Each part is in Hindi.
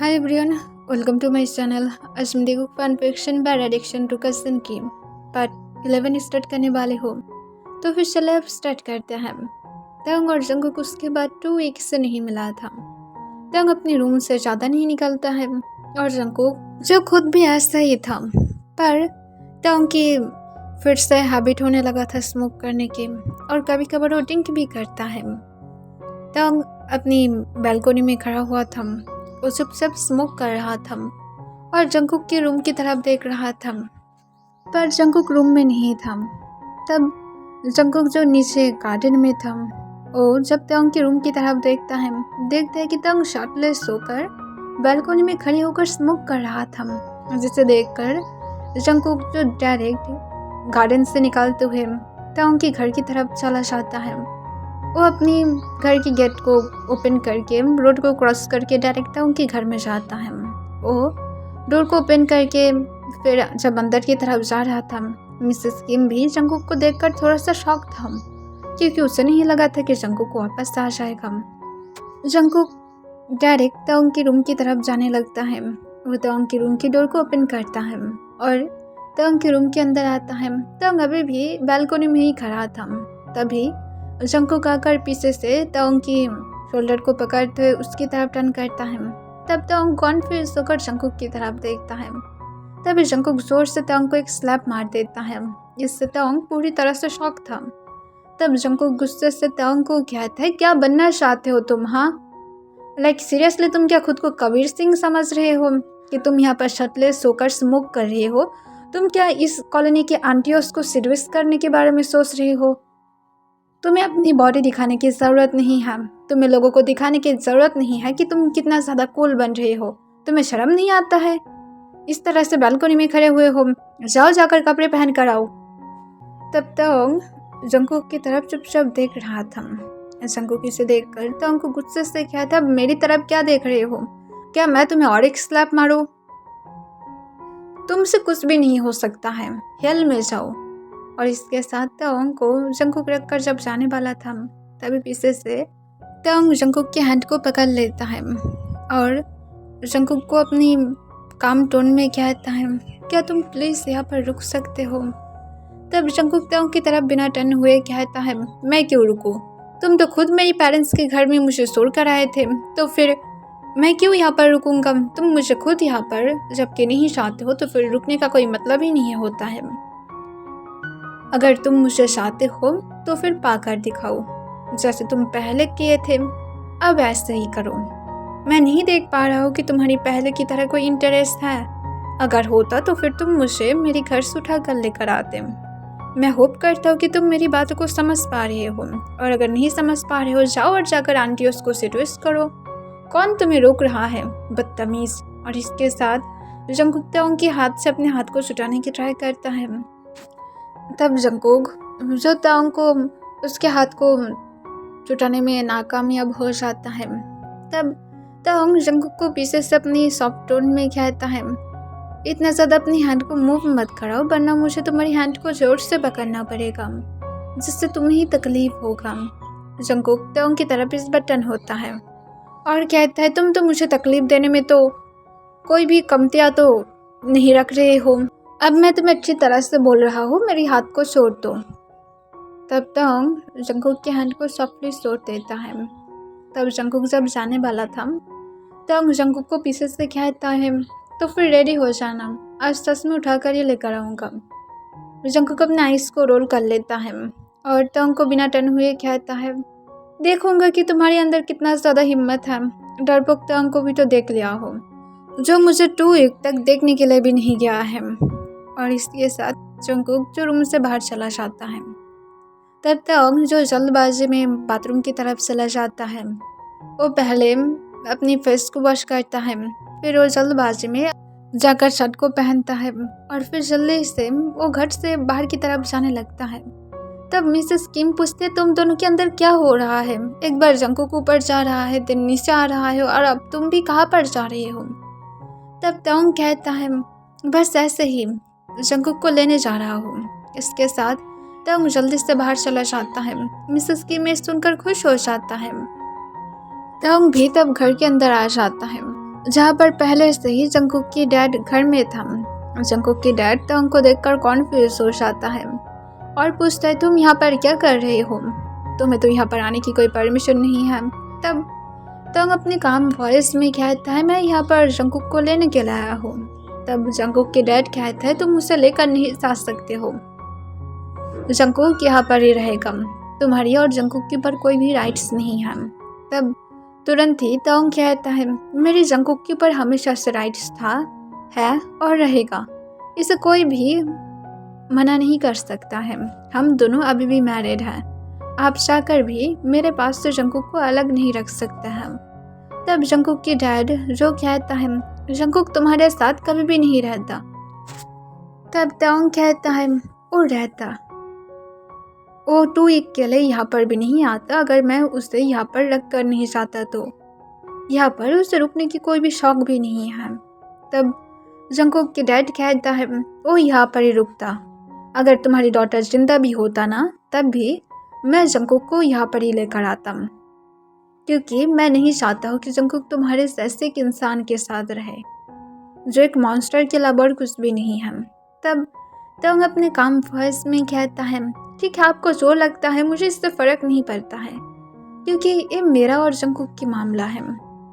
Hi everyone, welcome to my channel. आज हम देखो fun fiction bad addiction to cousin की पार्ट 11 स्टार्ट करने वाले हो। तो फिर चले अब स्टार्ट करते हैं। तंग और जंगकुक उसके बाद 2 वीक से नहीं मिला था। तंग अपने रूम से ज़्यादा नहीं निकलता है और जंगकुक जो खुद भी ऐसा ही था, पर तंग की फिर से हैबिट होने लगा था स्मोक करने की और कभी कभार वो ड्रिंक भी करता है। तंग अपनी बालकोनी में खड़ा हुआ था, वो चुपचाप स्मोक कर रहा था और जंगकुक के रूम की तरफ देख रहा था, पर जंगकुक रूम में नहीं था। तब जंगकुक जो नीचे गार्डन में था, वो जब तंग के रूम की तरफ देखता है कि तंग शर्टलेस होकर बालकोनी में खड़े होकर स्मोक कर रहा था, जिसे देखकर जंगकुक जो डायरेक्ट गार्डन से निकलते हुए तंग के घर की तरफ चला जाता है। वो अपनी घर की गेट को ओपन करके रोड को क्रॉस करके डायरेक्ट उनके घर में जाता है। वो डोर को ओपन करके फिर जब अंदर की तरफ जा रहा था, मिसेस किम भी जंगकुक को देखकर थोड़ा सा शॉक था, क्योंकि उसे नहीं लगा था कि जंगकुक वापस आ जाएगा। जंगकुक डायरेक्ट तंग के रूम की तरफ जाने लगता है। वो तंग के रूम की डोर को ओपन करता है और तंग के रूम के अंदर आता है। तंग अभी भी बालकोनी में ही खड़ा था। तभी जंगकुक आकर पीछे से तंग की शोल्डर को पकड़ते हुए उसकी तरफ टर्न करता है। तब तंग कॉन्फ्यूज होकर जंगकुक की तरफ देखता है। तभी जंगकुक जोर से तंग को एक स्लैप मार देता है। इससे तंग पूरी तरह से शॉक था। तब जंगकुक गुस्से से तंग को कहता है, क्या बनना चाहते हो तुम? हाँ, लाइक सीरियसली तुम क्या खुद को कबीर सिंह समझ रहे हो कि तुम यहाँ पर शर्टलेस होकर स्मोक कर रहे हो? तुम क्या इस कॉलोनी के आंटियों को सीडविस करने के बारे में सोच रहे हो? तुम्हें अपनी बॉडी दिखाने की ज़रूरत नहीं है। तुम्हें लोगों को दिखाने की ज़रूरत नहीं है कि तुम कितना ज़्यादा कूल बन रहे हो। तुम्हें शर्म नहीं आता है? इस तरह से बालकोनी में खड़े हुए हो, जाओ जाकर कपड़े पहन कर आओ। तब तक जंगकुक की तरफ चुपचाप देख रहा था। जंगकुक इसे देखकर तंग को गुस्से से कहता, मेरी तरफ क्या देख रहे हो? क्या मैं तुम्हें और एक स्लैप मारूं? तुमसे कुछ भी नहीं हो सकता है, हेल में जाओ। और इसके साथ तंग को जंगकुक रखकर जब जाने वाला था, तभी पीछे से तंग जंगकुक के हैंड को पकड़ लेता है और जंगकुक को अपनी काम टोन में कहता है, क्या तुम प्लीज़ यहाँ पर रुक सकते हो? तब जंगकुक तंग की तरफ बिना टर्न हुए कहता है, मैं क्यों रुकूं? तुम तो खुद मेरी पेरेंट्स के घर में मुझे छोड़ कर आए थे, तो फिर मैं क्यों यहाँ पर रुकूंगा? तुम मुझे खुद यहाँ पर जबकि नहीं चाहते हो, तो फिर रुकने का कोई मतलब ही नहीं होता है। अगर तुम मुझे चाहते हो तो फिर पाकर दिखाओ, जैसे तुम पहले किए थे, अब ऐसे ही करो। मैं नहीं देख पा रहा हूँ कि तुम्हारी पहले की तरह कोई इंटरेस्ट है। अगर होता तो फिर तुम मुझे मेरे घर से उठा कर लेकर आते। मैं होप करता हूँ कि तुम मेरी बातों को समझ पा रहे हो, और अगर नहीं समझ पा रहे हो, जाओ और जाकर आंटियों को सीडविस करो। कौन तुम्हें रोक रहा है, बदतमीज? और इसके साथ जंगकुक तंग के हाथ से अपने हाथ को छुटाने की ट्राई करता है। तब जंगकुक जो तंग को उसके हाथ को छुटाने में नाकामयाब हो जाता है। तब तंग जंगकुक को पीछे से अपनी सॉफ्ट टोन में कहता है, इतना ज़्यादा अपनी हैंड को मूव मत कराओ, वरना मुझे तुम्हारी हैंड को जोर से पकड़ना पड़ेगा, जिससे तुम्हें ही तकलीफ होगा। जंगकुक तंग की तरफ इस बटन होता है और कहता है, तुम तो मुझे तकलीफ देने में तो कोई भी कमतियाँ तो नहीं रख रहे हो। अब मैं तुम्हें अच्छी तरह से बोल रहा हूँ, मेरी हाथ को छोड़ दो। तब तंग जंगकुक के हैंड को सॉफ्टली छोड़ देता है। तब जंगकुक जब जाने वाला था, तंग जंगकुक को पीछे से कहता है, तो फिर रेडी हो जाना, आज सच में उठा कर ही लेकर आऊँगा। जंगकुक अपने आइस को रोल कर लेता है और तंग को बिना टर्न हुए कहता है, देखूंगा कि तुम्हारे अंदर कितना ज़्यादा हिम्मत है। डरपोक तंग को भी तो देख लिया हो, जो मुझे 2 वीक तक देखने के लिए भी नहीं गया है। और इसके साथ जंगकुक जो रूम से बाहर चला जाता है। तब तंग जो जल्दबाजी में बाथरूम की तरफ चला जाता है, वो पहले अपनी फेस को वॉश करता है, फिर वो जल्दबाजी में जाकर शर्ट को पहनता है और फिर जल्दी से वो घर से बाहर की तरफ जाने लगता है। तब मिसेस किम पूछते, तुम दोनों के अंदर क्या हो रहा है? एक बार जंगकुक ऊपर जा रहा है, दिन नीचे आ रहा है, और अब तुम भी कहाँ पर जा रहे हो? तब तंग कहता है, बस ऐसे ही जंगकुक को लेने जा रहा हूँ। इसके साथ तंग जल्दी से बाहर चला जाता है। मिसेस किम सुनकर खुश हो जाता है। तंग भी तब घर के अंदर आ जाता है जहाँ पर पहले से ही जंकुक की डैड घर में था। जंकुक की डैड तंग को देखकर कॉन्फ्यूज हो जाता है और पूछता है, तुम यहाँ पर क्या कर रहे हो? तुम्हें तो यहाँ पर आने की कोई परमिशन नहीं है। तब तंग अपने काम वॉइस में कहता है, मैं यहाँ पर जंकुक को लेने के लिए आया हूँ। तब जंकुक के डैड कहता है, तुम उसे लेकर नहीं जा सकते हो, जंकुक यहाँ पर ही रहेगा, तुम्हारी और जंकुक के ऊपर कोई भी राइट्स नहीं है। तब तुरंत ही तंग कहता है, मेरी जंकुक के ऊपर हमेशा से राइट्स था, है और रहेगा, इसे कोई भी मना नहीं कर सकता है। हम दोनों अभी भी मैरिड हैं, आप चाहकर भी मेरे पास से जंकुक को अलग नहीं रख सकते हैं। तब जंकुक की डैड जो कहता है, जंकुक तुम्हारे साथ कभी भी नहीं रहता। तब तंग कहता है, वो रहता, वो तू अकेले यहाँ पर भी नहीं आता, अगर मैं उसे यहाँ पर रख कर नहीं जाता तो यहाँ पर उसे रुकने की कोई भी शौक भी नहीं है। तब जंकुक के डैड कहता है, वो यहाँ पर ही रुकता, अगर तुम्हारी डॉटर जिंदा भी होता ना, तब भी मैं जंकुक को यहाँ पर ही लेकर आता, क्योंकि मैं नहीं चाहता हूँ कि जंकुक तुम्हारे जैसे एक इंसान के साथ रहे जो एक मॉन्स्टर के अलावा और कुछ भी नहीं है। तब तंग अपने काम वॉइस में कहता है, ठीक है, आपको जो लगता है मुझे इससे फ़र्क नहीं पड़ता है, क्योंकि ये मेरा और जंकुक की मामला है।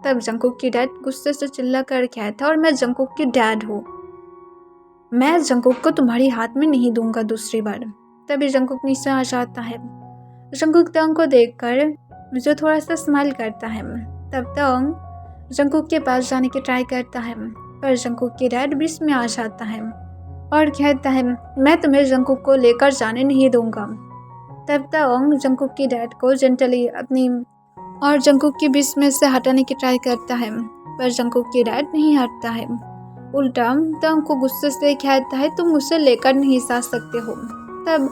तब जंकुक की डैड गुस्से से चिल्ला कर कहता है, और मैं जंकुक की डैड हूँ, मैं जंकुक को तुम्हारी हाथ में नहीं दूंगा दूसरी बार। तभी जंकुक नीचे आ जाता है। जंकुक तंग को देखकर मुझे थोड़ा सा स्माइल करता है। तब तंग जंकुक के पास जाने की ट्राई करता है, पर जंकुक की डैड बीच में आ जाता है और कहता है, मैं तुम्हें जंकुक को लेकर जाने नहीं दूंगा। तब तंग जंकुक की डैड को जेंटली अपनी और जंकुक के बीच में से हटाने की ट्राई करता है, पर जंकुक की डैड नहीं हटता है। उल्टा तंग को गुस्से से कहता है, तुम उसे लेकर नहीं जा सकते हो। तब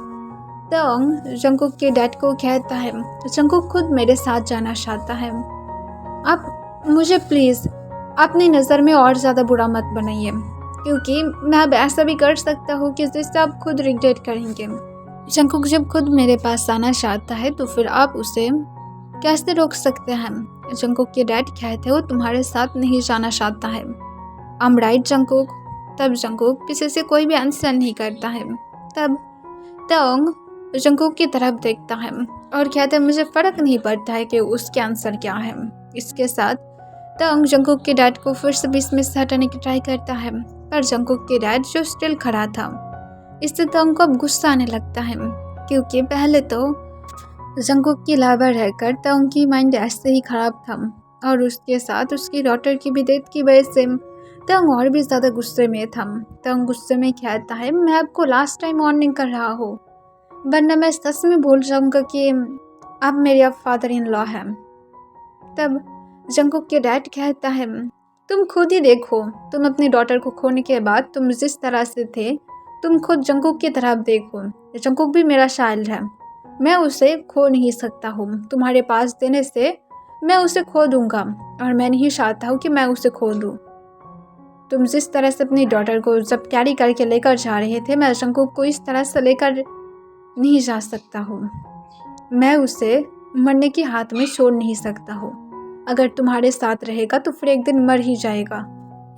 तंग जंकुक के डैड को कहता है, जंकुक खुद मेरे साथ जाना चाहता है, आप मुझे प्लीज़ अपनी नज़र में और ज़्यादा बुरा मत बनाइए, क्योंकि मैं अब ऐसा भी कर सकता हूँ कि जिससे आप खुद रिग्रेट करेंगे। जंकुक जब खुद मेरे पास आना चाहता है तो फिर आप उसे कैसे रोक सकते हैं? जंकुक के डैड कहते हो तुम्हारे साथ नहीं जाना चाहता है। I'm right Jungkook. तब जंकुक किसी से कोई भी आंसर नहीं करता है। तब तंग जंकुक की तरफ देखता है और कहता है, मुझे फ़र्क नहीं पड़ता है कि उसके आंसर क्या है। इसके साथ तंग जंकुक के डैड को फिर से बीच में से हटाने की ट्राई करता है, पर जंकुक के डैड जो स्टिल खड़ा था, इससे तंग को अब गुस्सा आने लगता है, क्योंकि पहले तो जंकुक की लावा रहकर तंग की माइंड ऐसे ही ख़राब था और उसके साथ उसकी डॉटर की भी डेथ की वजह से तंग और भी ज़्यादा गुस्से में था। तंग गुस्से में कहता है, मैं आपको लास्ट टाइम वार्निंग कर रहा हूँ, वरना मैं सच में भूल जाऊँगा कि आप मेरे फादर इन लॉ हैं। तब जंकुक के डैड कहता है, तुम खुद ही देखो, तुम अपनी डॉटर को खोने के बाद तुम जिस तरह से थे, तुम खुद जंकुक की तरफ देखो। जंकुक भी मेरा चाइल्ड है, मैं उसे खो नहीं सकता हूँ, तुम्हारे पास देने से मैं उसे खो दूंगा और मैं नहीं चाहता हूँ कि मैं उसे खो दूँ। तुम जिस तरह से अपनी डॉटर को जब कैरी करके लेकर जा रहे थे, मैं जंकुक को इस तरह से लेकर नहीं जा सकता हूँ, मैं उसे मरने के हाथ में छोड़ नहीं सकता हूँ। अगर तुम्हारे साथ रहेगा तो फिर एक दिन मर ही जाएगा।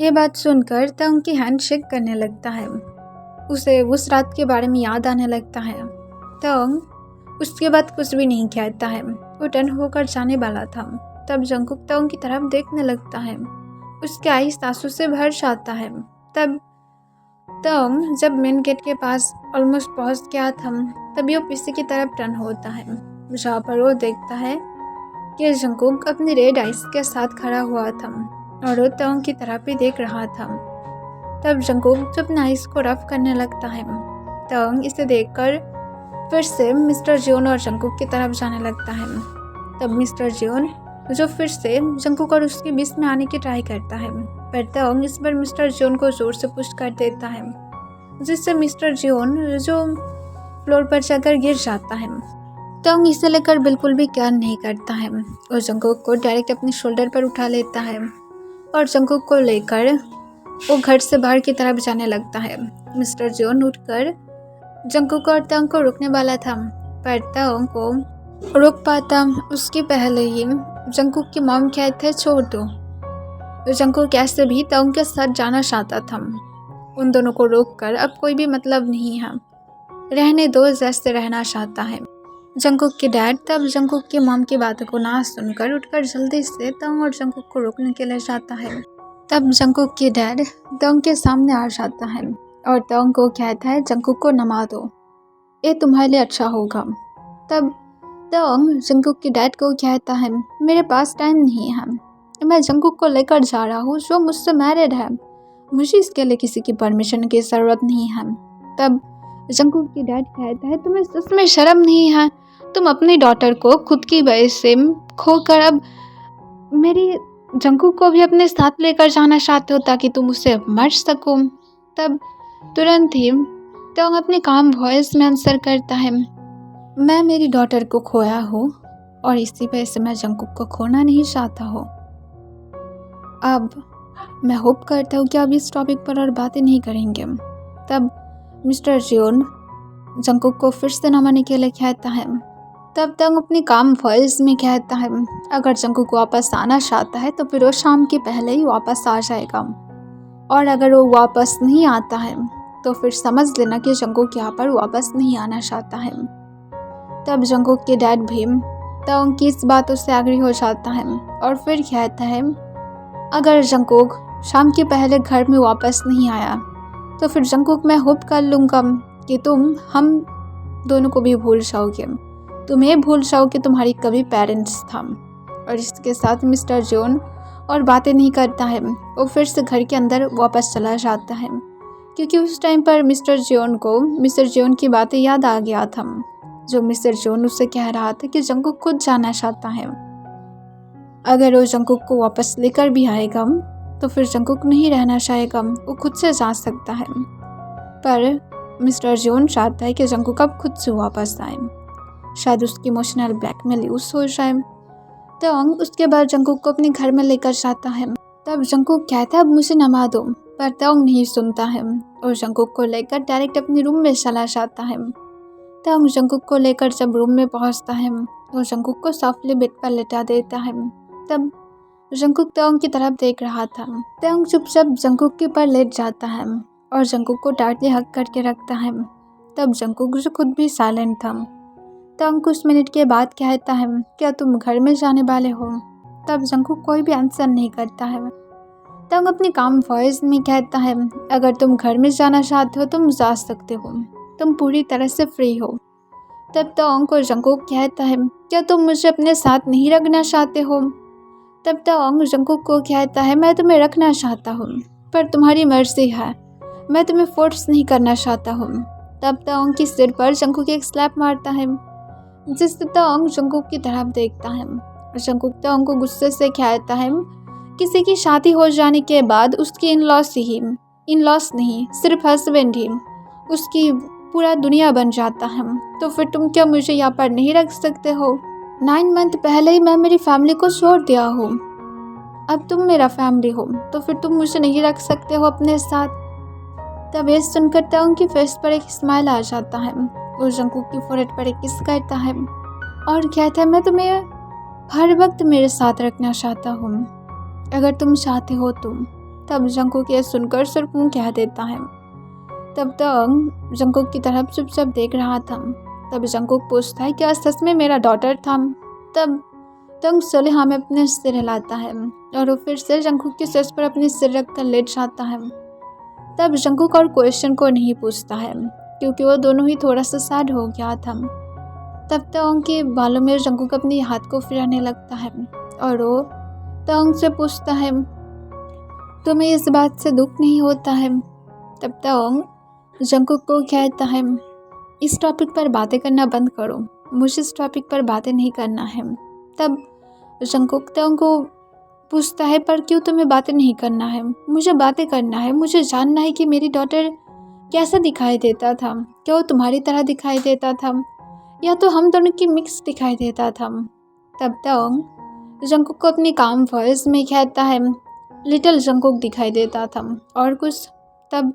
ये बात सुनकर तंग की हैंड शेक करने लगता है, उसे उस रात के बारे में याद आने लगता है। तंग उसके बाद कुछ भी नहीं कहता है, वो टर्न होकर जाने वाला था। तब जंकुक तंग की तरफ देखने लगता है, उसके आईज आंसू से भर जाता है। तब तंग जब मेन गेट के पास ऑलमोस्ट पहुंच गया था, तभी वो पीछे की तरफ टर्न होता है, जहाँ पर वो देखता है कि जंकुक अपनी रेड आइज के साथ खड़ा हुआ था और वो तंग की तरफ भी देख रहा था। तब जंकुक जब अपने आइज को रफ करने लगता है, तंग इसे देखकर फिर से मिस्टर जियोन और जंकुक की तरफ जाने लगता है। तब मिस्टर जियोन जो फिर से जंकुक और उसके बीच में आने की ट्राई करता है, पर तंग इस बार मिस्टर जियोन को जोर से पुश कर देता है, जिससे मिस्टर जियोन जो फ्लोर पर जाकर गिर जाता है। तंग इसे लेकर बिल्कुल भी केयर नहीं करता है और जंकुक को डायरेक्ट अपने शोल्डर पर उठा लेता है और जंकुक को लेकर वो घर से बाहर की तरफ जाने लगता है। मिस्टर जियोन उठकर जंकुक और तंग को रोकने वाला था, पर तंग को रोक पाता उसके पहले ही जंकुक की मॉम कहते हैं, छोड़ दो, जंकुक कैसे भी तंग के साथ जाना चाहता था। उन दोनों को रोककर अब कोई भी मतलब नहीं है, रहने दो जैसे रहना चाहता है। जंकुक के डैड तब जंकुक की मॉम की बातों को ना सुनकर उठकर जल्दी से तंग और जंकुक को रोकने के लिए जाता है। तब जंकुक के डैड तंग के सामने आ जाता है और तंग को कहता है जंकुक को नमा दो, ये तुम्हारे लिए अच्छा होगा। तब तंग जंकुक के डैड को कहता है मेरे पास टाइम नहीं है, मैं जंकुक को लेकर जा रहा हूँ जो मुझसे मैरिड है, मुझे इसके लिए किसी की परमिशन की ज़रूरत नहीं है। तब जंकुक के डैड कहता है तुम्हें सच में शर्म नहीं है, तुम अपनी डॉटर को खुद की वजह से खोकर अब मेरी जंकुक को भी अपने साथ लेकर जाना चाहते हो ताकि तुम उसे मर सको। तब तुरंत ही तंग अपने काम वॉइस में आंसर करता है मैं मेरी डॉटर को खोया हूँ और इसी वजह से मैं जंकुक को खोना नहीं चाहता हूँ। अब मैं होप करता हूँ कि अब इस टॉपिक पर और बातें नहीं करेंगे। तब मिस्टर जियोन जंकुक को फिर से नमाने के लिए कहता है। तब तंग अपनी काम वॉइस में कहता है अगर जंकुक वापस आना चाहता है तो फिर वो शाम के पहले ही वापस आ जाएगा, और अगर वो वापस नहीं आता है तो फिर समझ लेना कि जंकुक यहाँ पर वापस नहीं आना चाहता है। तब जंकुक के डैड भी तंग की इस बातों से एग्री हो जाता है और फिर कहता है अगर जंकुक शाम के पहले घर में वापस नहीं आया तो फिर जंकुक मैं होप कर लूँगा कि तुम हम दोनों को भी भूल जाओगे, तुम्हें भूल जाओ कि तुम्हारी कभी पेरेंट्स था। और इसके साथ मिस्टर जोन और बातें नहीं करता है, वो फिर से घर के अंदर वापस चला जाता है क्योंकि उस टाइम पर मिस्टर जोन की बातें याद आ गया था जो मिस्टर जोन उससे कह रहा था कि जंकुक खुद जाना चाहता है। अगर वो जंकुक को वापस लेकर भी आएगा तो फिर जंकुक नहीं रहना चाहेगा, वो खुद से जा सकता है। पर मिस्टर जोन चाहता है कि जंकुक अब खुद से वापस आए, शायद उसकी इमोशनल ब्लैकमेल यूज हो जाए। तंग उसके बाद जंकुक को अपने घर में लेकर जाता है। तब जंकुक कहता है अब मुझे नमा दो, पर तंग नहीं सुनता है और जंकुक को लेकर डायरेक्ट अपने रूम में चला जाता है। तंग जंकुक को लेकर जब रूम में पहुंचता है तो जंकुक को सॉफ्टली बेड पर लेटा देता है। तब जंकुक तंग की तरफ देख रहा था। तंग चुपचाप जंकुक के ऊपर लेट जाता है और जंकुक को टाइटली हग करके रखता है। तब जंकुक जो खुद भी साइलेंट था तंग कुछ मिनट के बाद कहता है क्या तुम घर में जाने वाले हो? तब जंकुक कोई भी आंसर नहीं करता है। तंग अपनी काम वॉइस में कहता है अगर तुम घर में जाना चाहते हो तुम जा सकते हो, तुम पूरी तरह से फ्री हो। तब तंग को जंकुक कहता है क्या तुम मुझे अपने साथ नहीं रखना चाहते हो? तब तंग जंकुक को कहता है मैं तुम्हें रखना चाहता हूँ पर तुम्हारी मर्जी है, मैं तुम्हें फोर्स नहीं करना चाहता हूँ। तब तंग की सिर पर जंकुक एक स्लैप मारता है जिससे तंग जंकुक की तरफ देखता है। जंकुक तंग को गुस्से से कहता है किसी की शादी हो जाने के बाद उसकी इन-लॉस नहीं सिर्फ हस्बैंड ही उसकी पूरा दुनिया बन जाता है, तो फिर तुम क्या मुझे यहाँ पर नहीं रख सकते हो? 9 मंथ पहले ही मैं मेरी फैमिली को छोड़ दिया हूँ, अब तुम मेरा फैमिली हो तो फिर तुम मुझे नहीं रख सकते हो अपने साथ। तब ये सुनकर तंग की फेस पर एक स्माइल आ जाता है, वो जंकुक की फोrehead पर एक किस करता है और कहता है मैं तुम्हें हर वक्त मेरे साथ रखना चाहता हूँ, अगर तुम चाहते हो तुम। तब जंकुक ये सुनकर सिर्फ मुँह कह देता है। तब तंग जंकुक की तरफ चुपचाप देख रहा था। तब जंकुक पूछता है क्या सच में मेरा डॉटर था? तब तंग सलेहा में अपने सिर हिलाता है और वो फिर से जंकुक के सिर पर अपने सिर रख कर लेट जाता है। तब जंकुक और क्वेश्चन को नहीं पूछता है क्योंकि वो दोनों ही थोड़ा सा सैड हो गया था। तब तंग के बालों में जंकुक अपने हाथ को फिराने लगता है और वो तंग से पूछता है तुम्हें इस बात से दुख नहीं होता है? तब तंग जंकुक को कहता है इस टॉपिक पर बातें करना बंद करो, मुझे इस टॉपिक पर बातें नहीं करना है। तब जंकुक तंग को पूछता है पर क्यों तुम्हें बातें नहीं करना है? मुझे बातें करना है, मुझे जानना है कि मेरी डॉटर कैसा दिखाई देता था, क्या वो तुम्हारी तरह दिखाई देता था या तो हम दोनों की मिक्स दिखाई देता था। तब तंग जंकुक को अपनी काम वॉइस में कहता है लिटिल जंकुक दिखाई देता था और कुछ। तब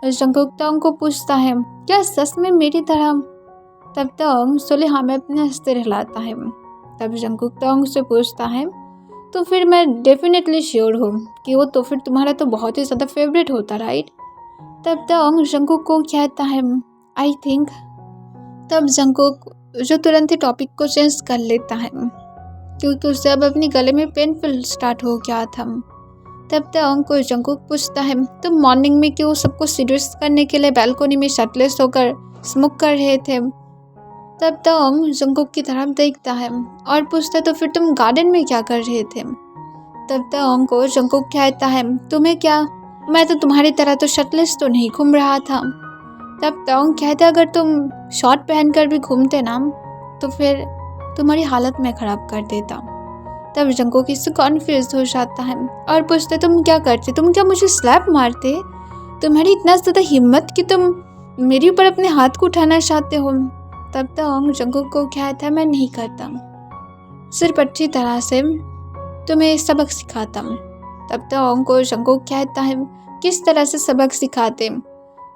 जंकुक तंग को पूछता है क्या सच में मेरी तरह? तब तंग सुलेहा में अपने सिर हिलाता है। तब जंकुक तंग से पूछता है तो फिर मैं डेफिनेटली श्योर हूँ कि वो तो फिर तुम्हारा तो बहुत ही ज़्यादा फेवरेट होता, राइट? तब तक जंकुक को कहता है आई थिंक। तब जंकुक जो तुरंत ही टॉपिक को चेंज कर लेता है क्योंकि उससे अब अपनी गले में पेनफुल स्टार्ट हो गया था। तब तक को जंकुक पूछता है तुम मॉर्निंग में क्यों सबको सीड्यूस करने के लिए बालकोनी में शर्टलेस होकर स्मोक कर रहे थे? तब तक जंकुक की तरफ देखता है और पूछता है तो फिर तुम गार्डन में क्या कर रहे थे? तब तक को जंकुक कहता है तुम्हें क्या, मैं तो तुम्हारी तरह तो शर्टलेस तो नहीं घूम रहा था। तब तक कहता अगर तुम शॉर्ट पहनकर भी घूमते ना तो फिर तुम्हारी हालत में ख़राब कर देता। तब जंकुक इससे कॉन्फ्यूज हो जाता है और पूछते तुम क्या करते, तुम क्या मुझे स्लैप मारते? तुम्हारी इतना ज़्यादा हिम्मत कि तुम मेरे ऊपर अपने हाथ को उठाना चाहते हो? तब तक जंकुक को कहता है मैं नहीं करता, सिर्फ अच्छी तरह से तुम्हें सबक सिखाता। तब तक को जंकुक कहता है किस तरह से सबक सिखाते?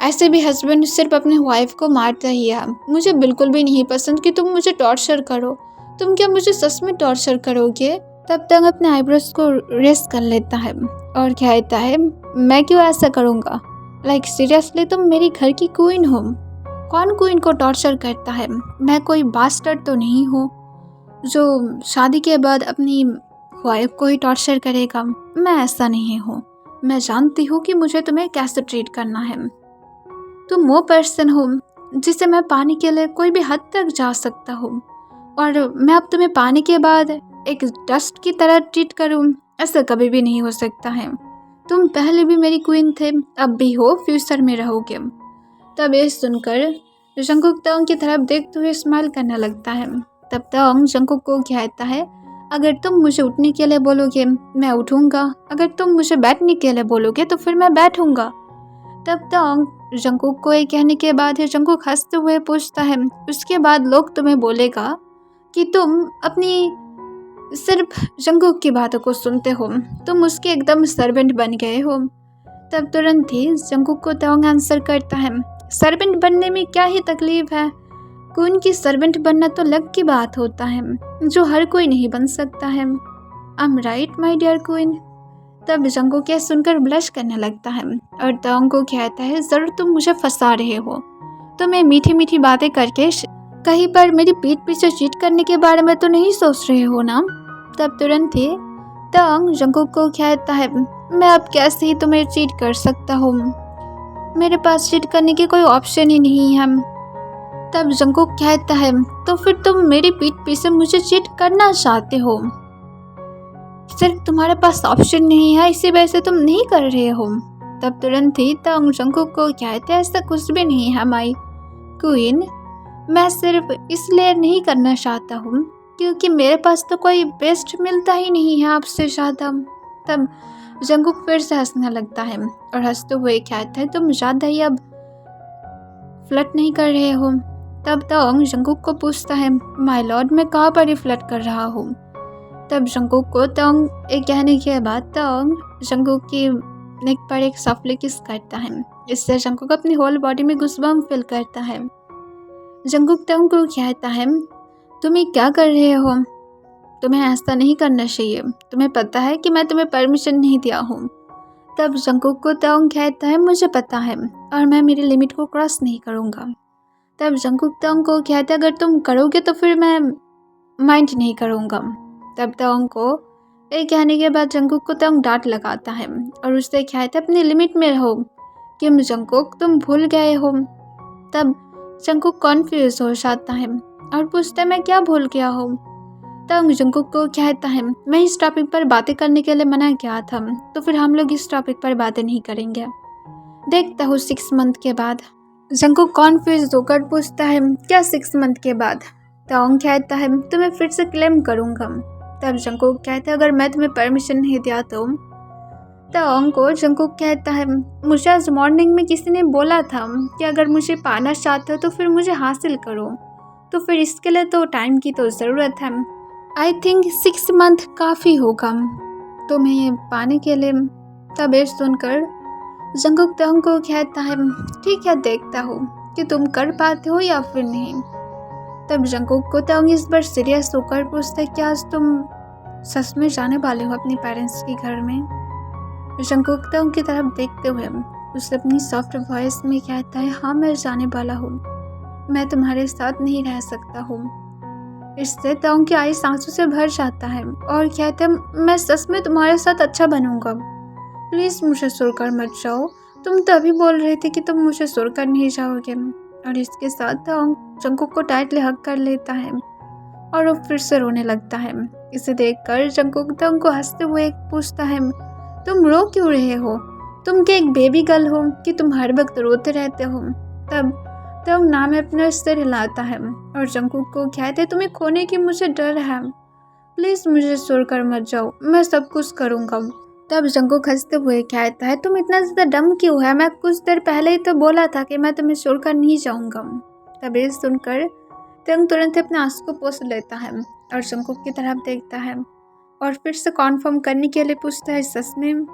ऐसे भी हस्बैंड सिर्फ अपने वाइफ को मारता ही है। मुझे बिल्कुल भी नहीं पसंद कि तुम मुझे टॉर्चर करो। तुम क्या मुझे सच में टॉर्चर करोगे? तब तक अपने आईब्रोज को रेस्ट कर लेता है और कहता है मैं क्यों ऐसा करूँगा? लाइक सीरियसली तुम मेरी घर की क्वीन हो। कौन क्वीन को टॉर्चर करता है? मैं कोई बास्टर्ड तो नहीं हूँ जो शादी के बाद अपनी वाइफ को ही टॉर्चर करेगा। मैं ऐसा नहीं हूँ। मैं जानती हूँ कि मुझे तुम्हें कैसे ट्रीट करना है। तुम वो पर्सन हो जिसे मैं पाने के लिए कोई भी हद तक जा सकता हूँ और मैं अब तुम्हें पाने के बाद एक डस्ट की तरह ट्रीट करूँ, ऐसा कभी भी नहीं हो सकता है। तुम पहले भी मेरी क्वीन थे, अब भी हो, फ्यूचर में रहोगे। तब ये सुनकर जंकुक तंग की तरफ देखते हुए स्माइल करने लगता है। तब तंग जंकुक को कहता है अगर तुम मुझे उठने के लिए बोलोगे मैं उठूँगा, अगर तुम मुझे बैठने के लिए बोलोगे तो फिर मैं बैठूँगा। तब तक जंकुक को ये कहने के बाद है जंकुक हंसते हुए पूछता है उसके बाद लोग तुम्हें बोलेगा कि तुम अपनी सिर्फ जंकुक की बातों को सुनते हो, तुम उसके एकदम सर्वेंट बन गए हो। तब तुरंत ही जंकुक को तंग आंसर करता है सर्वेंट बनने में क्या ही तकलीफ है? क्वीन की सर्वेंट बनना तो लक की बात होता है जो हर कोई नहीं बन सकता है। I am right my dear queen. तब जंकुक यह सुनकर ब्लश करने लगता है और तंग को कहता है जरूर तुम मुझे फंसा रहे हो, तुम्हें मीठी मीठी बातें करके कहीं पर मेरी पीठ पीछे चीट करने के बारे में तो नहीं सोच रहे हो ना? तब तुरंत ही तंग जंकुक को कहता है मैं अब कैसे ही तुम्हें चीट कर सकता हूँ, मेरे पास चीट करने की कोई ऑप्शन ही नहीं है। तब जंकुक कहता है तो फिर तुम मेरी पीठ पीछे मुझे चीट करना चाहते हो, सिर्फ तुम्हारे पास ऑप्शन नहीं है इसी वजह से तुम नहीं कर रहे हो। तब तुरंत ही तंग जंकुक को कहते हैं ऐसा कुछ भी नहीं है माई क्वीन, मैं सिर्फ इसलिए नहीं करना चाहता हूँ क्योंकि मेरे पास तो कोई बेस्ट मिलता ही नहीं है आपसे ज़्यादा। तब जंकुक फिर से हंसने लगता है और हंसते हुए कहता है तुम ज़्यादा ही अब फ्लर्ट नहीं कर रहे हो? तब तंग जंकुक को पूछता है माय लॉर्ड मैं कहाँ पर ही फ्लर्ट कर रहा हूँ? तब जंकुक को तंग एक कहने के बाद तंग जंकुक की नेक पर एक सॉफ्टली किस करता है। इससे जंकुक अपनी होल बॉडी में गुस्बम फील करता है। जंकुक तंग को कहता है तुम ये क्या कर रहे हो? तुम्हें ऐसा नहीं करना चाहिए, तुम्हें पता है कि मैं तुम्हें परमिशन नहीं दिया हूँ। तब जंकुक को तंग कहता है मुझे पता है और मैं मेरी लिमिट को क्रॉस नहीं करूँगा। तब जंकुक तंग को कहता है अगर तुम करोगे तो फिर मैं माइंड नहीं करूँगा। तब तंग को एक कहने के बाद जंकुक को तंग डांट लगाता है और उससे कहता है अपनी लिमिट में रहो। किम जंकुक तुम भूल गए हो? तब जंकुक कॉन्फ्यूज हो जाता है और पूछता है मैं क्या भूल गया हूँ? तंग जंकुक को कहता है मैं इस टॉपिक पर बातें करने के लिए मना किया था, तो फिर हम लोग इस टॉपिक पर बातें नहीं करेंगे। देखता हूँ 6 मंथ के बाद। जंकुक कॉन्फ्यूज होकर पूछता है क्या 6 मंथ के बाद? तंग कहता है तुम्हें फिर से क्लेम करूँगा। तब जंकुक कहता है अगर मैं तुम्हें परमिशन नहीं दिया तो? तंग को जंकुक कहता है मुझे आज मॉर्निंग में किसी ने बोला था कि अगर मुझे पाना चाहते हो तो फिर मुझे हासिल करो, तो फिर इसके लिए तो टाइम की तो ज़रूरत है। आई थिंक 6 मंथ काफ़ी होगा तुम्हें पाने के लिए। तब ये सुनकर जंकुक तंग को कहता है ठीक है देखता हूँ कि तुम कर पाते हो या फिर नहीं। तब जंकुक को तंग इस बार सीरियस होकर पूछता है क्या आज तुम सच में जाने वाले हो अपने पेरेंट्स के घर में? जंगकुक तो उनकी तरफ देखते हुए उससे अपनी सॉफ्ट वॉइस में कहता है, हाँ मैं जाने वाला हूँ, मैं तुम्हारे साथ नहीं रह सकता हूँ। इससे तांग की आईज आंसू से भर जाता है और कहता है, मैं सच में तुम्हारे साथ अच्छा बनूंगा, प्लीज़ मुझे छोड़कर मत जाओ, तुम तो अभी बोल रहे थे कि तुम मुझे छोड़कर नहीं जाओगे। और इसके साथ तांग जंगकुक को टाइटली हग कर लेता है और वो फिर से रोने लगता है। इसे देखकर जंगकुक तांग को हंसते हुए पूछता है, तुम रो क्यों रहे हो? तुम क्या एक बेबी गर्ल हो कि तुम हर वक्त रोते रहते हो? तब नाम अपना सिर हिलाता है और जंगकुक को कहते है, तुम्हें खोने की मुझे डर है, प्लीज़ मुझे छोड़कर मत जाओ, मैं सब कुछ करूँगा। तब जंगकुक हंसते हुए कहता है, तुम इतना ज़्यादा डम क्यों है? मैं कुछ देर पहले ही तो बोला था कि मैं तुम्हें छोड़कर नहीं जाऊँगा। तब ये सुनकर तंग तुरंत अपने आंसू को पोंछ लेता है और जंगकुक की तरफ देखता है और फिर से कॉन्फर्म करने के लिए पूछता है, सच में?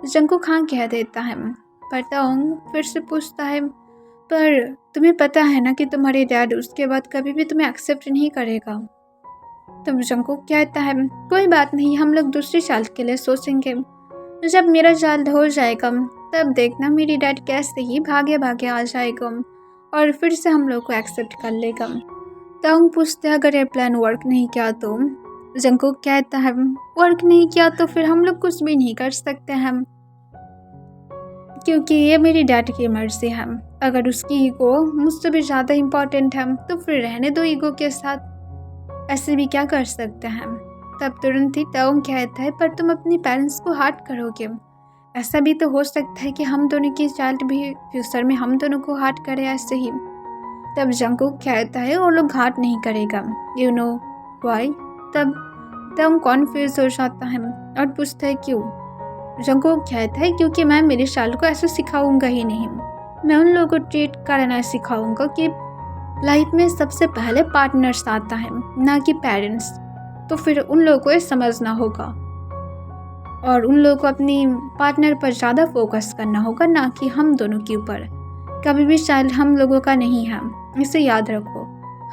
जंगकुक हाँ कह देता है। पर तंग फिर से पूछता है, पर तुम्हें पता है ना कि तुम्हारे डैड उसके बाद कभी भी तुम्हें एक्सेप्ट नहीं करेगा। तब जंगकुक कहता है, कोई बात नहीं, हम लोग दूसरी चाल के लिए सोचेंगे। जब मेरा चाल हो जाएगा तब देखना मेरी डैड कैसे ही भागे भागे आ जाएगा और फिर से हम लोग को एक्सेप्ट कर लेगा। तंग पूछते हैं, अगर ये प्लान वर्क नहीं किया तो? जंगकुक कहता है, वर्क नहीं किया तो फिर हम लोग कुछ भी नहीं कर सकते हैं, क्योंकि ये मेरी डैड की मर्जी है। अगर उसकी ईगो मुझसे भी ज़्यादा इम्पोर्टेंट है तो फिर रहने दो ईगो के साथ, ऐसे भी क्या कर सकते हैं। तब तुरंत ही तंग कहता है, पर तुम अपने पेरेंट्स को हार्ट करोगे, ऐसा भी तो हो सकता है कि हम दोनों की चाइल्ड भी फ्यूचर में हम दोनों को हार्ट करे ऐसे ही। तब जंगकुक कहता है, वो लोग हार्ट नहीं करेगा, यू नो वाई? तब तंग कॉन्फ्यूज हो जाता है और पूछता है, क्यों? जंगकुक कहता है, क्योंकि मैं मेरे चाइल्ड को ऐसे सिखाऊंगा ही नहीं, मैं उन लोगों को ट्रीट करना सिखाऊंगा कि लाइफ में सबसे पहले पार्टनर्स आता है, ना कि पेरेंट्स। तो फिर उन लोगों को ये समझना होगा और उन लोगों को अपनी पार्टनर पर ज़्यादा फोकस करना होगा, ना कि हम दोनों के ऊपर। कभी भी चाइल्ड हम लोगों का नहीं है, इसे याद रखो,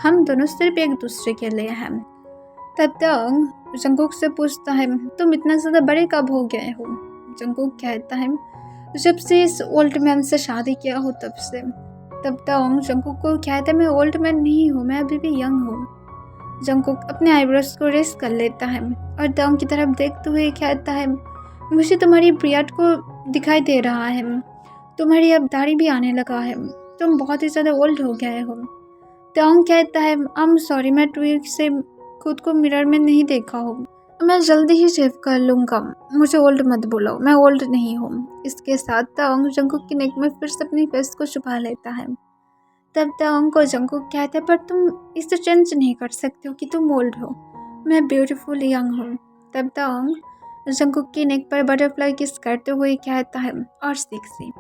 हम दोनों सिर्फ एक दूसरे के लिए हैं। तब तक जंगकुक से पूछता है, तुम इतना ज़्यादा बड़े कब हो गए हो? जंगकुक कहता है, जब से इस ओल्ड मैन से शादी किया हो तब से। तब तक जंगकुक को कहता है, मैं ओल्ड मैन नहीं हूँ, मैं अभी भी यंग हूँ। जंगकुक अपने आईब्रोज को रेस कर लेता है और तंग की तरफ देखते हुए कहता है, मुझे तुम्हारी बियर्ड को दिखाई दे रहा है, तुम्हारी अब दाढ़ी भी आने लगा है, तुम बहुत ही ज़्यादा ओल्ड हो गए हो। तंग कहता है, आई एम सॉरी, मैं 2 वीक से खुद को मिरर में नहीं देखा हूँ, मैं जल्दी ही शेव कर लूँगा, मुझे ओल्ड मत बोलो, मैं ओल्ड नहीं हूँ। इसके साथ तंग जंगकुक की नेक में फिर से अपनी फेस को छुपा लेता है। तब तंग को जंगकुक कहता है, पर तुम इसे चेंज नहीं कर सकते हो कि तुम ओल्ड हो, मैं ब्यूटीफुल यंग हूँ। तब तंग जंगकुक की नेक पर बटरफ्लाई किस करते हुए कहता है, और सेक्सी।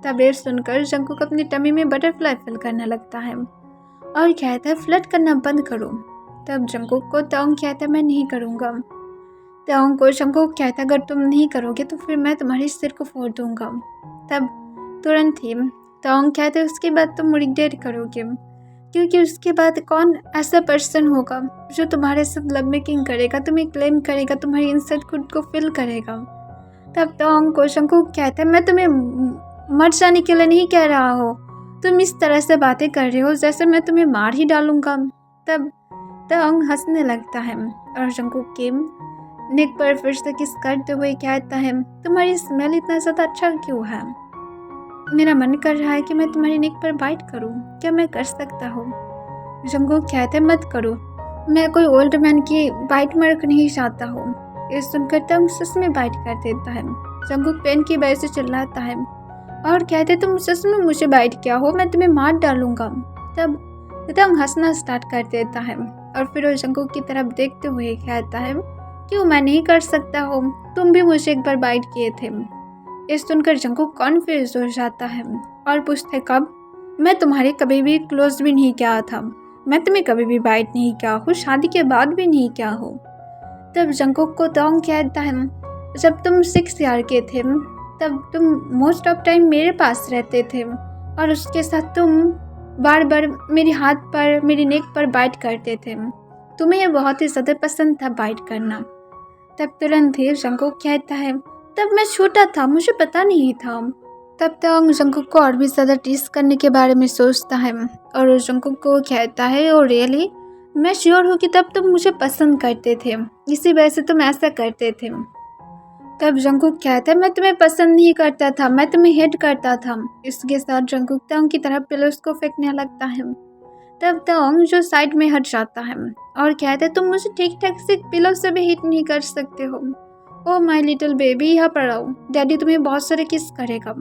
तब ये सुनकर जंगकुक अपनी टमी में बटरफ्लाई फिल करने लगता है और कहता है, फ्लर्ट करना बंद करो। तब जंगकुक को तंग कहता है, मैं नहीं करूँगा। तंग को जंगकुक कहता है, अगर तुम नहीं करोगे तो फिर मैं तुम्हारे सिर को फोड़ दूंगा। तब तुरंत ही तंग कहते हैं, उसके बाद तुम रिग्रेट करोगे, क्योंकि उसके बाद कौन ऐसा पर्सन होगा जो तुम्हारे साथ लव मेकिंग करेगा, तुम्हें क्लेम करेगा, तुम्हारी इंसल्ट खुद को फील करेगा। तब तंग को जंगकुक कहता है, मैं तुम्हें मर जाने के लिए नहीं कह रहा हो, तुम इस तरह से बातें कर रहे हो जैसे मैं तुम्हें मार ही डालूंगा। तब तंग हंसने लगता है और जंगकुक के नेक पर फिर से किस करते हुए कहता है, तुम्हारी स्मेल इतना ज़्यादा अच्छा क्यों है? मेरा मन कर रहा है कि मैं तुम्हारी नेक पर बाइट करूं, क्या मैं कर सकता हूँ? जंगकुक कहते हैं, मत करो, मैं कोई ओल्ड मैन की बाइट मर नहीं चाहता हूँ। ये सुनकर तंग सच में बाइट कर देता है। जंगकुक पेन की वजह से चिल्लाता है और कहते, तुम सच में मुझे बाइट किया हो, मैं तुम्हें मार डालूंगा। तब तंग हंसना स्टार्ट कर देता है और फिर वो जंगकुक की तरफ देखते हुए कहता है, क्यों मैं नहीं कर सकता हूँ, तुम भी मुझे एक बार बाइट किए थे। ये सुनकर जंगकुक कॉन्फ्यूज हो जाता है और पूछते, कब? मैं तुम्हारे कभी भी क्लोज भी नहीं किया था, मैं तुम्हें कभी भी बाइट नहीं किया हूँ, शादी के बाद भी नहीं किया हो। तब जंगकुक को तंग कहता है, जब तुम 6 ईयर के थे तब तुम मोस्ट ऑफ टाइम मेरे पास रहते थे और उसके साथ तुम बार बार मेरे हाथ पर, मेरी नेक पर बाइट करते थे, तुम्हें यह बहुत ही ज़्यादा पसंद था बाइट करना। तब तुरंत ही जंकुक कहता है, तब मैं छोटा था, मुझे पता नहीं था। तब तक जंकुक को और भी ज़्यादा टीज करने के बारे में सोचता है और जंकुक को कहता है, और रियली मैं श्योर हूँ कि तब तुम मुझे पसंद करते थे, इसी वजह से तुम ऐसा करते थे। तब जंकुक कहता है, मैं तुम्हें पसंद नहीं करता था, मैं तुम्हें हेट करता था। इसके साथ जंकुक तंग की तरफ पिलोस को फेंकने लगता है। तब तंग जो साइड में हट जाता है और कहता है, तुम मुझे ठीक ठाक से पिलो से भी हिट नहीं कर सकते हो। ओ माय लिटिल बेबी, यहाँ पर आओ, डैडी तुम्हें बहुत सारे किस करेगा।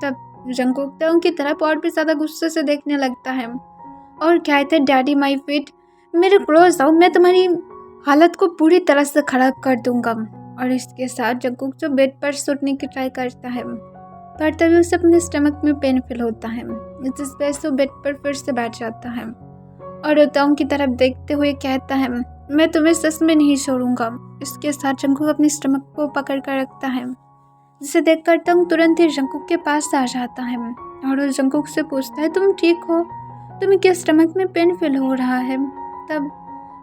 तब जंकुक तंग की तरफ और भी ज़्यादा गुस्से से देखने लगता है और कहता है, डैडी माय फीट, मेरे क्लोज आओ, मैं तुम्हारी हालत को पूरी तरह से खराब कर दूंगा। और इसके साथ जंकुक जो बेड पर सोने की ट्राई करता है, पर तभी उसे अपने स्टमक में पेन फील होता है, जिस वजह से वो बेड पर फिर से बैठ जाता है और तंग की तरफ देखते हुए कहता है, मैं तुम्हें सच में नहीं छोड़ूंगा। इसके साथ जंकुक अपनी स्टमक को पकड़ कर रखता है, जिसे देखकर तंग तुरंत ही जंकुक के पास आ जाता है और जंकुक से पूछता है, तुम ठीक हो, तुम्हें क्या स्टमक में पेन फील हो रहा है। तब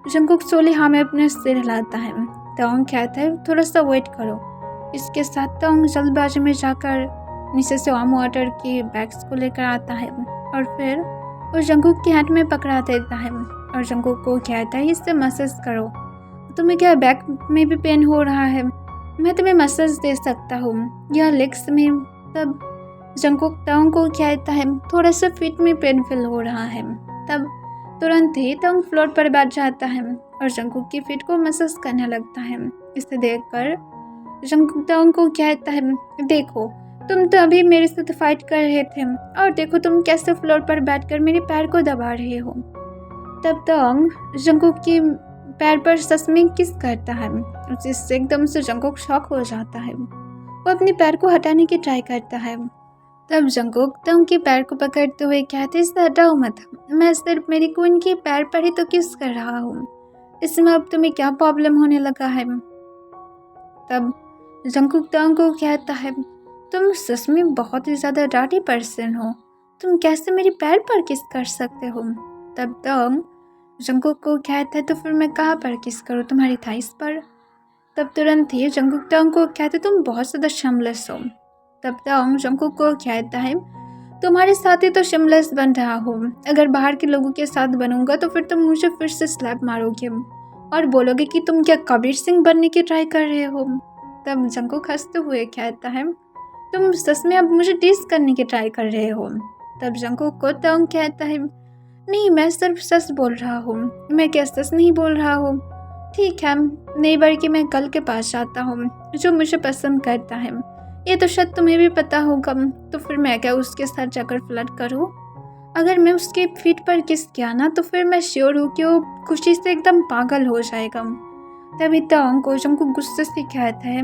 जंकुक सोली हाँ में अपने सिर हिलाता है। तंग कहता है, थोड़ा सा वेट करो। इसके साथ तंग जल्दबाजी में जाकर नीचे से वार्म वाटर के बैग्स को लेकर आता है और फिर उस जंकुक के हाथ में पकड़ा देता है और जंकुक को कहता है, इससे मसाज करो। तुम्हें क्या बैक में भी पेन हो रहा है? मैं तुम्हें मसाज दे सकता हूँ, या लेग्स में। तब जंकुक तंग को कहता है, थोड़ा सा फीट में पेन फील हो रहा है। तब तुरंत ही तंग फ्लोर पर बैठ जाता है और जंकुक की फीट को मसाज करने लगता है। इसे देखकर जंकुक तंग को कहता है, देखो तुम तो अभी मेरे साथ फाइट कर रहे थे और देखो तुम कैसे फ्लोर पर बैठकर मेरे पैर को दबा रहे हो। तब तंग जंकुक की पैर पर सच में किस करता है, जिससे एकदम से जंकुक शॉक हो जाता है। वो अपने पैर को हटाने की ट्राई करता है। तब जंकुक तंग के पैर को पकड़ते हुए कहते, इससे हटाओ मत, मैं सिर्फ मेरी क्वीन के पैर पर ही तो किस कर रहा हूँ, इसमें अब तुम्हें क्या प्रॉब्लम होने लगा है। तब जंकुक तंग को कहता है, तुम सच में बहुत ही ज़्यादा डार्टी पर्सन हो, तुम कैसे मेरे पैर पर किस कर सकते हो। तब तंग जंकुक को कहता है, तो फिर मैं कहाँ पर किस करूँ, तुम्हारी थाइस पर। तब तुरंत ही जंकुक तंग को कहते, तुम बहुत ज़्यादा शमलेस हो। तब तंग जंकुक को कहता है, तुम्हारे साथ ही तो शमलेस बन रहा हूँ, अगर बाहर के लोगों के साथ बनूंगा तो फिर तुम मुझे फिर से स्लैप मारोगे और बोलोगे कि तुम क्या कबीर सिंह बनने की ट्राई कर रहे हो। तब जंकुक हंसते हुए कहता है, तुम सच में अब मुझे टीज करने की ट्राई कर रहे हो। तब जंकुक को तंग कहता है, नहीं मैं सिर्फ सच बोल रहा हूँ। मैं क्या सच नहीं बोल रहा हूँ? ठीक है, नहीं बल्कि मैं कल के पास जाता हूँ जो मुझे पसंद करता है, ये तो शायद तुम्हें भी पता होगा, तो फिर मैं क्या उसके साथ जाकर फ्लर्ट करूँ? अगर मैं उसके फीट पर किस किया ना तो फिर मैं श्योर हूँ कि वो खुशी से एकदम पागल हो जाएगा। तभी तंग को जंकुक गुस्से से कहता है,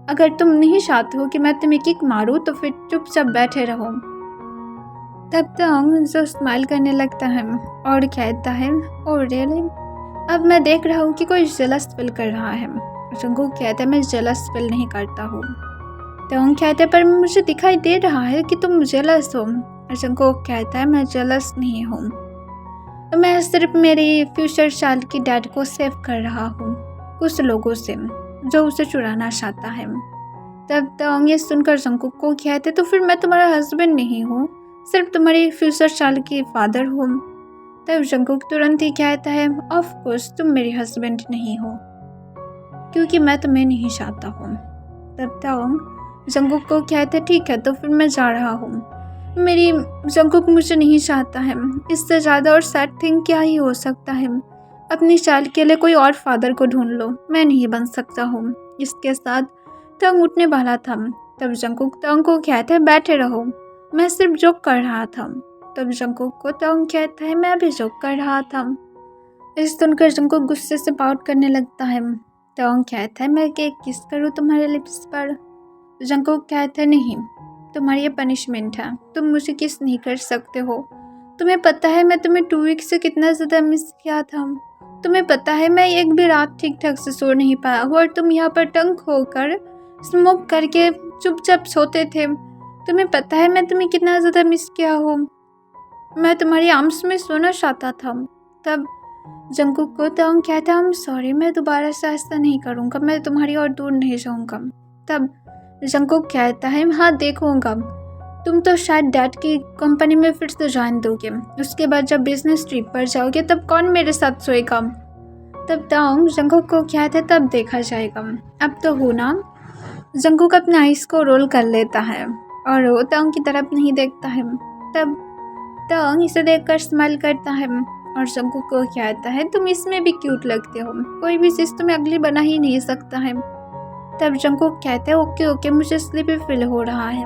अगर तुम नहीं चाहते हो कि मैं तुम्हें किक मारूं तो फिर चुपचाप बैठे रहो। तब तंग जो स्माइल करने लगता है और कहता है, ओह रियली, अब मैं देख रहा हूँ कि कोई जेलस फील कर रहा है। जंकुक कहता है, मैं जेलस फील नहीं करता हूँ। तंग कहता है, पर मुझे दिखाई दे रहा है कि तुम जेलस हो। जंकुक कहता है, मैं जेलस नहीं हूँ, मैं सिर्फ मेरी फ्यूचर चाइल्ड की डैड को सेव कर रहा हूँ कुछ लोगों से जो उसे चुराना चाहता है। तब तंग ये सुनकर जंकुक को कहते, तो फिर मैं तुम्हारा हस्बैंड नहीं हूँ, सिर्फ तुम्हारी फ्यूचर चाइल्ड की फादर हूँ। तब जंकुक तुरंत ही कहता है, ऑफ कोर्स तुम मेरे हस्बैंड नहीं हो, क्योंकि मैं तुम्हें नहीं चाहता हूँ। तब तंग जंकुक को कहते, ठीक है तो फिर मैं जा रहा हूँ, मेरी जंकुक मुझे नहीं चाहता है, इससे ज़्यादा और सैड थिंग क्या ही हो सकता है। अपनी चाइल्ड के लिए कोई और फादर को ढूंढ लो, मैं नहीं बन सकता हूँ। इसके साथ तंग उठने वाला था। तब जंकुक तंग को कहता है, बैठे रहो, मैं सिर्फ जोक कर रहा था। तब जंकुक को तंग कहता है, मैं भी जोक कर रहा था। इस सुनकर जंकुक गुस्से से पाउट करने लगता है। तंग कहता है, मैं केक किस करूँ तुम्हारे लिप्स पर। जंकुक कहता है, नहीं, तुम्हारी ये पनिशमेंट है, तुम मुझे किस नहीं कर सकते हो। तुम्हें पता है मैं तुम्हें 2 वीक से कितना ज़्यादा मिस किया था। तुम्हें पता है मैं एक भी रात ठीक ठाक से सो नहीं पाया हूँ और तुम यहाँ पर टंग होकर स्मोक करके चुपचाप सोते थे। तुम्हें पता है मैं तुम्हें कितना ज़्यादा मिस किया हूँ, मैं तुम्हारी आर्म्स में सोना चाहता था। तब जंकुक को तंग कहता है सॉरी, मैं दोबारा से ऐसा नहीं करूँगा, मैं तुम्हारी और दूर नहीं जाऊँगा। तब जंकुक कहता है हाँ देखूँगा, तुम तो शायद डैड की कंपनी में फिर से ज्वाइन दोगे, उसके बाद जब बिजनेस ट्रिप पर जाओगे तब कौन मेरे साथ सोएगा। तब तंग जंकुक को कहता है तब देखा जाएगा, अब तो हो ना। जंकुक अपने आइस को रोल कर लेता है और वो तंग की तरफ नहीं देखता है। तब तंग इसे देखकर स्माइल करता है और जंकुक को कहता है तुम इसमें भी क्यूट लगते हो, कोई भी चीज़ तुम्हें अगली बना ही नहीं सकता है। तब जंकुक कहता है ओके ओके, मुझे स्लीपी फील हो रहा है।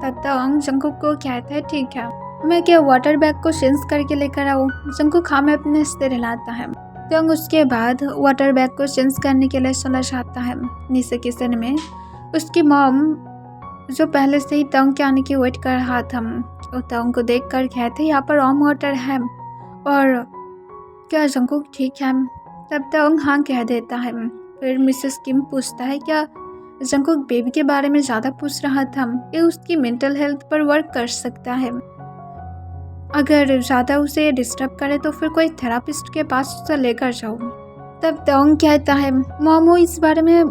तब तंग जंकुक को कहता है ठीक है, मैं क्या वाटर बैग को चेंज करके लेकर आऊँ। जंकुक हाँ में अपने सिर हिलाता है। तंग उसके बाद वाटर बैग को चेंज करने के लिए चला जाता है। नीचे किचन में उसकी मॉम जो पहले से ही तंग के आने की वेट कर रहा था, वो तंग को देखकर कहते यहाँ पर वार्म वाटर है और क्या जंकुक ठीक है। तब तंग हाँ कह देता है। फिर मिसेस किम पूछता है क्या जंकुक बेबी के बारे में ज़्यादा पूछ रहा था, ये उसकी मेंटल हेल्थ पर वर्क कर सकता है, अगर ज़्यादा उसे डिस्टर्ब करे तो फिर कोई थेरापिस्ट के पास उसे लेकर जाओ। तब तंग कहता है मोमो इस बारे में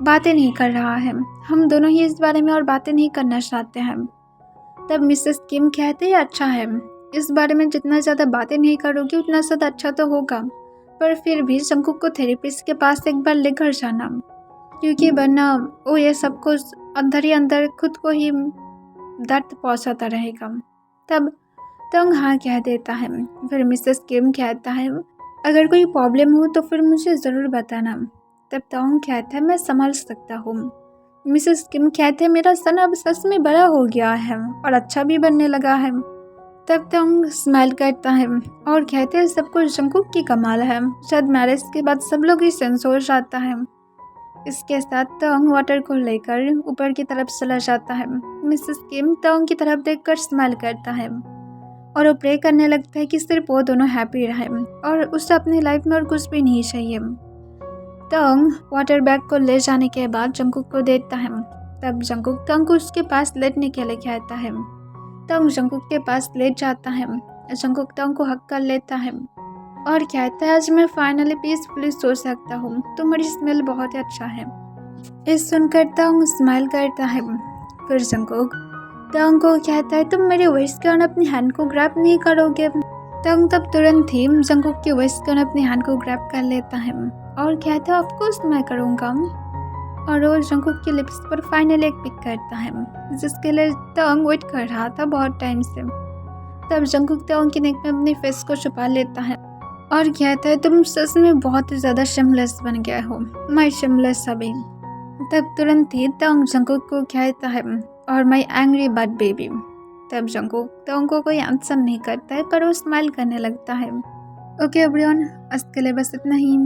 बातें नहीं कर रहा है, हम दोनों ही इस बारे में और बातें नहीं करना चाहते हैं। तब मिसेस किम कहते हैं अच्छा है, इस बारे में जितना ज़्यादा बातें नहीं करोगी उतना ज़्यादा अच्छा तो होगा, पर फिर भी जंकुक को थेरेपिस्ट के पास एक बार लेकर जाना, क्योंकि वरना वो ये सब कुछ अंदर ही अंदर खुद को ही दर्द पहुंचाता रहेगा। तब तंग हाँ कह देता है। फिर मिसेस किम कहता है अगर कोई प्रॉब्लम हो तो फिर मुझे ज़रूर बताना। तब तंग कहता है मैं संभाल सकता हूँ। मिसेस किम कहते हैं मेरा सन अब सच में बड़ा हो गया है और अच्छा भी बनने लगा है। तब तंग स्माइल करता है और कहते हैं सब कुछ जंकुक की कमाल है, शायद मैरिज के बाद सब लोग ही सेंस हो जाता है। इसके साथ तंग वाटर को लेकर ऊपर की तरफ चला जाता है। मिसेस किम तंग की तरफ देखकर स्माइल करता है और वो प्रे करने लगता है कि सिर्फ वो दोनों हैप्पी रहे और उसे अपनी लाइफ में और कुछ भी नहीं चाहिए। तंग वाटर बैग को ले जाने के बाद जंकुक को देता है। तब जंकुक तंग को उसके पास लेटने के लिए कहता है। तंग जंकुक के पास लेट जाता है। जंकुक तंग को हक कर लेता है और कहता है आज मैं फाइनली पीसफुली सो सकता हूँ, तुम्हारी स्मेल बहुत ही अच्छा है। इस सुनकर तंग स्माइल करता है। फिर जंकुक तंग को कहता है तुम मेरे विश के कारण अपनी हैंड को ग्रैब नहीं करोगे। तंग तब तुरंत ही जंकुक के विश के कारण अपनी हैंड को ग्रैब कर लेता है और कहता है ऑफ कोर्स मैं करूँगा, और वो जंकुक की लिप्स पर फाइनली एक पिक करता है जिसके लिए तंग वेट कर रहा था बहुत टाइम से। तब जंकुक तंग की नेक में अपनी फेस को छुपा लेता है और कहता है तुम सच में बहुत ही ज़्यादा शिमलेस बन गए हो, माय शिमलेस अभी। तब तुरंत ही तंग जंकुक को कहता है और माय एंग्री बर्ड बेबी। तब जंकुक तंग को कोई आंसर नहीं करता है पर वो स्माइल करने लगता है। ओके एवरीवन, आज के लिए बस इतना ही।